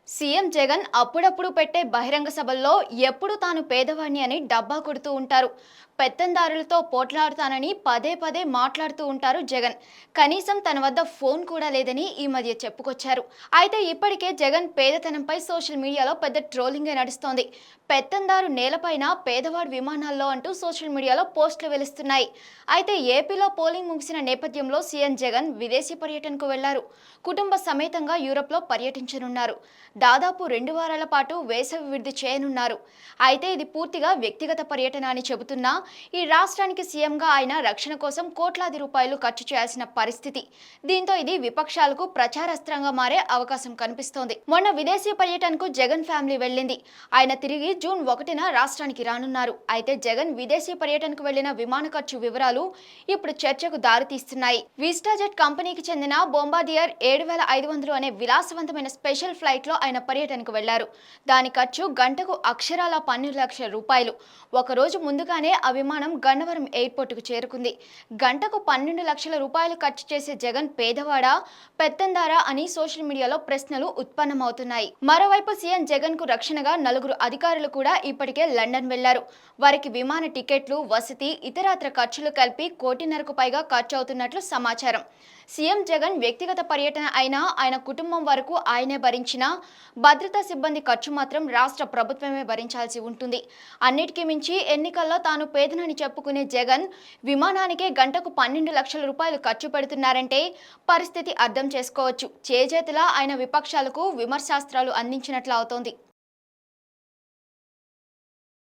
CM Jagan అప్పుడప్పుడు పెట్టే బహిరంగ సభల్లో ఎప్పుడు తాను పేదవాణ్ణి అని డబ్బా కొడుతూ ఉంటారు. పెత్తందారులతో పోట్లాడుతానని పదే పదే మాట్లాడుతూ ఉంటారు జగన్. కనీసం తన వద్ద ఫోన్ కూడా లేదని ఈ మధ్య చెప్పుకొచ్చారు. అయితే ఇప్పటికే జగన్ పేదతనంపై సోషల్ మీడియాలో పెద్ద ట్రోలింగే నడుస్తోంది. పెత్తందారు నేలపైన పేదవాడు విమానాల్లో అంటూ సోషల్ మీడియాలో పోస్టులు వెలుస్తున్నాయి. అయితే ఏపీలో పోలింగ్ ముగిసిన నేపథ్యంలో సీఎం జగన్ విదేశీ పర్యటనకు వెళ్లారు. కుటుంబ సమేతంగా యూరోప్లో పర్యటించనున్నారు. దాదాపు 2 వారాల పాటు వేసవి విడిది చేయనున్నారు. అయితే ఇది పూర్తిగా వ్యక్తిగత పర్యటన అని చెబుతున్నా ఈ రాష్ట్రానికి సీఎంగా ఆయన రక్షణ కోసం కోట్లాది రూపాయలు ఖర్చు చేయాల్సిన పరిస్థితి. దీంతో ఇది విపక్షాలకు ప్రచారాస్త్రంగా మారే అవకాశం కనిపిస్తోంది. మొన్న విదేశీ పర్యటనకు జగన్ ఫ్యామిలీ వెళ్ళింది. ఆయన తిరిగి జూన్ 1న రాష్ట్రానికి రానున్నారు. అయితే జగన్ విదేశీ పర్యటనకు వెళ్లిన విమాన ఖర్చు వివరాలు ఇప్పుడు చర్చకు దారితీస్తున్నాయి. విస్టాజెట్ కంపెనీకి చెందిన బొంబార్డియర్ 7500 అనే విలాసవంతమైన స్పెషల్ ఫ్లైట్ లో ఆయన పర్యటనకు వెళ్లారు. దాని ఖర్చు గంటకు అక్షరాల 12 లక్షల రూపాయలు. ఒక రోజు ముందుగానే ఆ విమానం గన్నవరం ఎయిర్పోర్ట్ కు చేరుకుంది. గంటకు 12 లక్షల రూపాయలు ఖర్చు చేసే జగన్ పేదవాడా పెత్తందారా అని సోషల్ మీడియాలో ప్రశ్నలు ఉత్పన్నమవుతున్నాయి. మరోవైపు సీఎం జగన్ కు రక్షణగా 4 అధికారులు కూడా ఇప్పటికే లండన్ వెళ్లారు. వారికి విమాన టికెట్లు, వసతి, ఇతరత్ర ఖర్చులు కలిపి 1.5 కోటి పైగా ఖర్చు అవుతున్నట్లు సమాచారం. సీఎం జగన్ వ్యక్తిగత పర్యటన అయినా ఆయన కుటుంబం వరకు ఆయనే భరించినా భద్రతా సిబ్బంది ఖర్చు మాత్రం రాష్ట్ర ప్రభుత్వమే భరించాల్సి ఉంటుంది. అన్నిటికీ మించి ఎన్నికల్లో తాను పేదనని చెప్పుకునే జగన్ విమానానికే గంటకు 12 లక్షల రూపాయలు ఖర్చు పెడుతున్నారంటే పరిస్థితి అర్థం చేసుకోవచ్చు. చేజేతులా ఆయన విపక్షాలకు విమర్శాస్త్రాలు అందించినట్లు అవుతోంది.